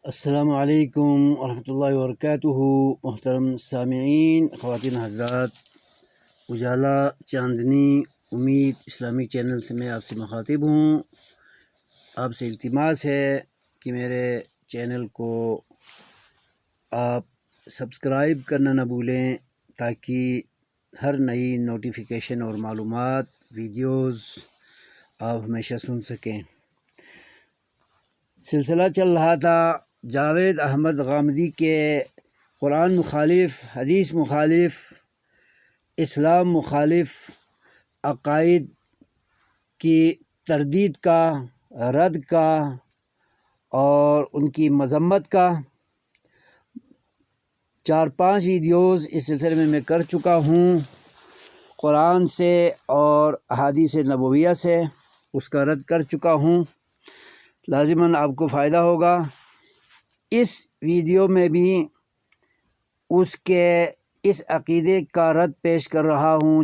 السلام علیکم ورحمۃ اللہ وبرکاتہ۔ محترم سامعین، خواتین حضرات، اجالا چاندنی امید اسلامی چینل سے میں آپ سے مخاطب ہوں۔ آپ سے التماس ہے کہ میرے چینل کو آپ سبسکرائب کرنا نہ بھولیں تاکہ ہر نئی نوٹیفیکیشن اور معلومات ویڈیوز آپ ہمیشہ سن سکیں۔ سلسلہ چل رہا تھا جاوید احمد غامدی کے قرآن مخالف، حدیث مخالف، اسلام مخالف عقائد کی تردید کا، رد کا اور ان کی مذمت کا 4-5 ویڈیوز اس سلسلے میں کر چکا ہوں۔ قرآن سے اور احادیث نبویہ سے اس کا رد کر چکا ہوں، لازماً آپ کو فائدہ ہوگا۔ اس ویڈیو میں بھی اس عقیدے کا رد پیش کر رہا ہوں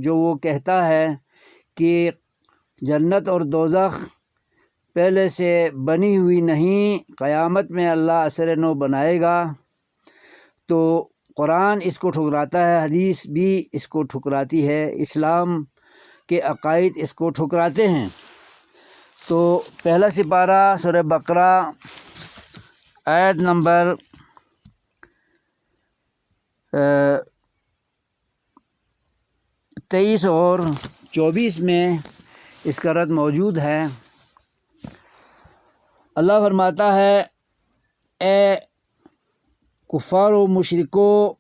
جو وہ کہتا ہے کہ جنت اور دوزخ پہلے سے بنی ہوئی نہیں، قیامت میں اللہ اثر نو بنائے گا۔ تو قرآن اس کو ٹھکراتا ہے، حدیث بھی اس کو ٹھکراتی ہے، اسلام کے عقائد اس کو ٹھکراتے ہیں۔ تو پہلا سپارہ سورہ بقرہ آیت نمبر 23 اور 24 میں اس کا رد موجود ہے۔ اللہ فرماتا ہے، اے کفار و مشرکو،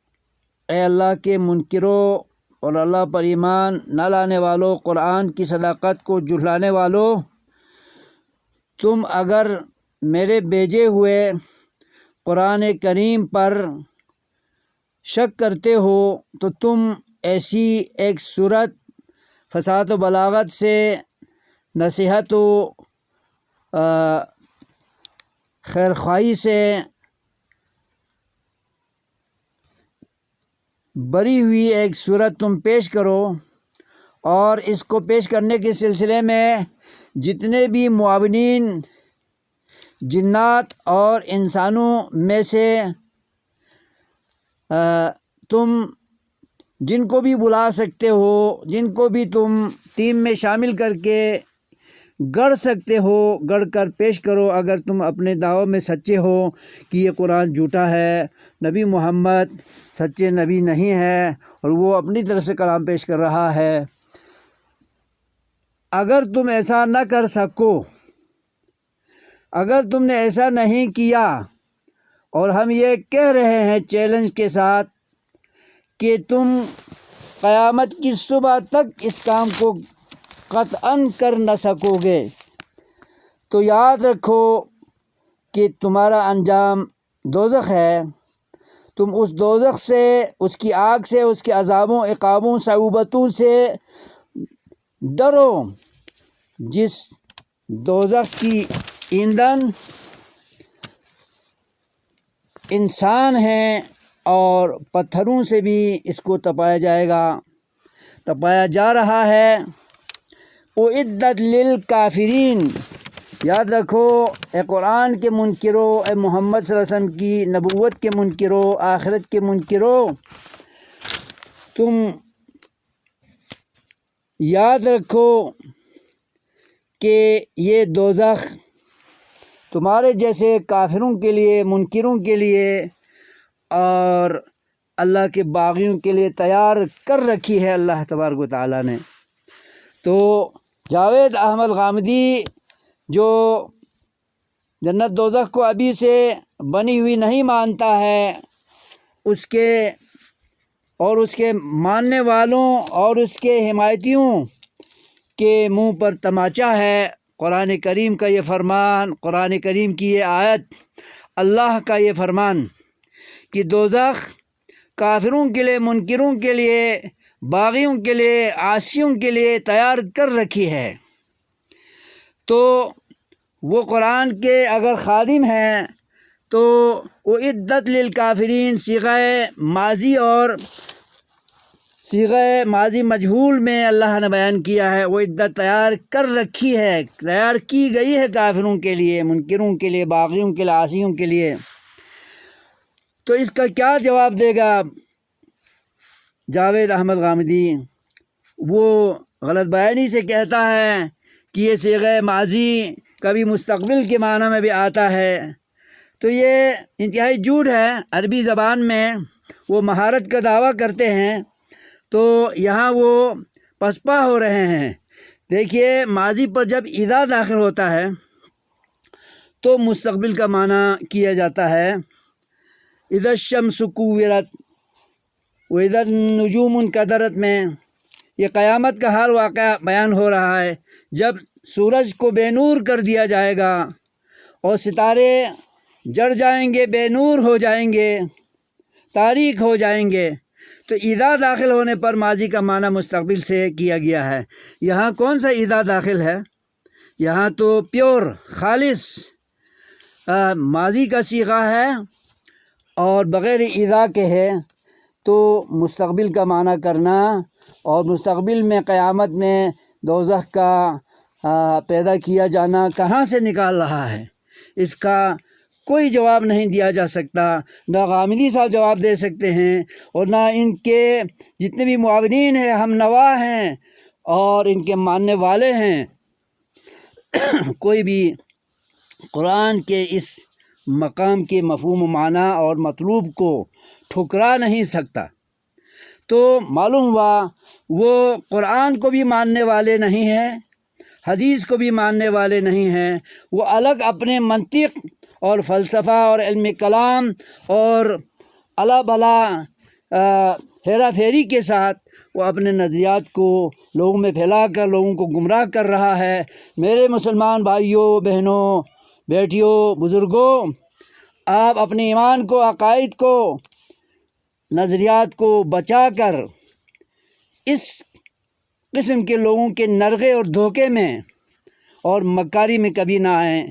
اے اللہ کے منکرو اور اللہ پر ایمان نہ لانے والو، قرآن کی صداقت کو جھٹلانے والو، تم اگر میرے بھیجے ہوئے قرآن کریم پر شک کرتے ہو تو تم ایسی ایک صورت فصاحت و بلاغت سے، نصیحت و خیرخواہی سے بری ہوئی ایک صورت تم پیش کرو، اور اس کو پیش کرنے کے سلسلے میں جتنے بھی معاونین جنات اور انسانوں میں سے تم جن کو بھی بلا سکتے ہو، جن کو بھی تم ٹیم میں شامل کر کے گڑھ سکتے ہو، گڑھ کر پیش کرو۔ اگر تم اپنے دعووں میں سچے ہو کہ یہ قرآن جھوٹا ہے، نبی محمد سچے نبی نہیں ہے اور وہ اپنی طرف سے کلام پیش کر رہا ہے، اگر تم ایسا نہ کر سکو، اگر تم نے ایسا نہیں کیا، اور ہم یہ کہہ رہے ہیں چیلنج کے ساتھ کہ تم قیامت کی صبح تک اس کام کو قطعاً کر نہ سکو گے، تو یاد رکھو کہ تمہارا انجام دوزخ ہے۔ تم اس دوزخ سے، اس کی آگ سے، اس کے عذابوں، عقابوں، صعوبتوں سے ڈرو، جس دوزخ کی ایندھن انسان ہیں اور پتھروں سے بھی اس کو تپایا جائے گا، تپایا جا رہا ہے۔ اعدت للکافرین، یاد رکھو اے قرآن کے منکرو، اے محمد صلی اللہ علیہ وسلم کی نبوت کے منکرو، آخرت کے منکرو، تم یاد رکھو کہ یہ دوزخ تمہارے جیسے کافروں کے لیے، منکروں کے لیے اور اللہ کے باغیوں کے لیے تیار کر رکھی ہے اللہ تبارک و تعالیٰ نے۔ تو جاوید احمد غامدی جو جنت دوزخ کو ابھی سے بنی ہوئی نہیں مانتا ہے، اس کے ماننے والوں اور اس کے حمایتیوں کے منہ پر تماچا ہے۔ قرآن کریم کا یہ فرمان، قرآن کریم کی یہ آیت، اللہ کا یہ فرمان کہ دوزخ کافروں کے لیے، منکروں کے لیے، باغیوں کے لیے، عاصیوں کے لیے تیار کر رکھی ہے۔ تو وہ قرآن کے اگر خادم ہیں تو اعدت للکافرین صیغہ ماضی اور صیغہ ماضی مجہول میں اللہ نے بیان کیا ہے، وہ عدت تیار کر رکھی ہے، تیار کی گئی ہے کافروں کے لیے، منکروں کے لیے، باغیوں کے لیے، عاصیوں کے لیے۔ تو اس کا کیا جواب دے گا جاوید احمد غامدی؟ وہ غلط بیانی سے کہتا ہے کہ یہ صیغہ ماضی کبھی مستقبل کے معنی میں بھی آتا ہے، تو یہ انتہائی جھوٹ ہے۔ عربی زبان میں وہ مہارت کا دعویٰ کرتے ہیں، تو یہاں وہ پسپا ہو رہے ہیں۔ دیکھیے، ماضی پر جب اذا داخل ہوتا ہے تو مستقبل کا معنی کیا جاتا ہے۔ اذا الشمس کورت واذا النجوم انکدرت میں یہ قیامت کا حال واقعہ بیان ہو رہا ہے، جب سورج کو بے نور کر دیا جائے گا اور ستارے جڑ جائیں گے، بے نور ہو جائیں گے، تاریک ہو جائیں گے، تو اذا داخل ہونے پر ماضی کا معنی مستقبل سے کیا گیا ہے۔ یہاں کون سا اذا داخل ہے؟ یہاں تو پیور خالص ماضی کا صیغہ ہے اور بغیر اذا کے ہے، تو مستقبل کا معنی کرنا اور مستقبل میں قیامت میں دوزخ کا پیدا کیا جانا کہاں سے نکال رہا ہے؟ اس کا کوئی جواب نہیں دیا جا سکتا، نہ غامدی صاحب جواب دے سکتے ہیں اور نہ ان کے جتنے بھی معاونین ہیں، ہم نوا ہیں اور ان کے ماننے والے ہیں، کوئی بھی قرآن کے اس مقام کے مفہوم و معنی اور مطلوب کو ٹھکرا نہیں سکتا۔ تو معلوم ہوا وہ قرآن کو بھی ماننے والے نہیں ہیں، حدیث کو بھی ماننے والے نہیں ہیں، وہ الگ اپنے منطق اور فلسفہ اور علم کلام اور الا بلا ہیرا پھیری کے ساتھ وہ اپنے نظریات کو لوگوں میں پھیلا کر لوگوں کو گمراہ کر رہا ہے۔ میرے مسلمان بھائیوں، بہنوں، بیٹیوں، بزرگوں، آپ اپنے ایمان کو، عقائد کو، نظریات کو بچا کر اس قسم کے لوگوں کے نرغے اور دھوکے میں اور مکاری میں کبھی نہ آئیں۔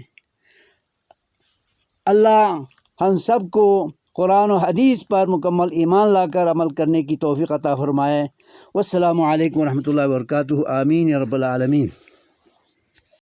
اللہ ہم سب کو قرآن و حدیث پر مکمل ایمان لا کر عمل کرنے کی توفیق عطا فرمائے۔ والسلام علیکم ورحمۃ اللہ وبرکاتہ۔ آمین یا رب العالمین۔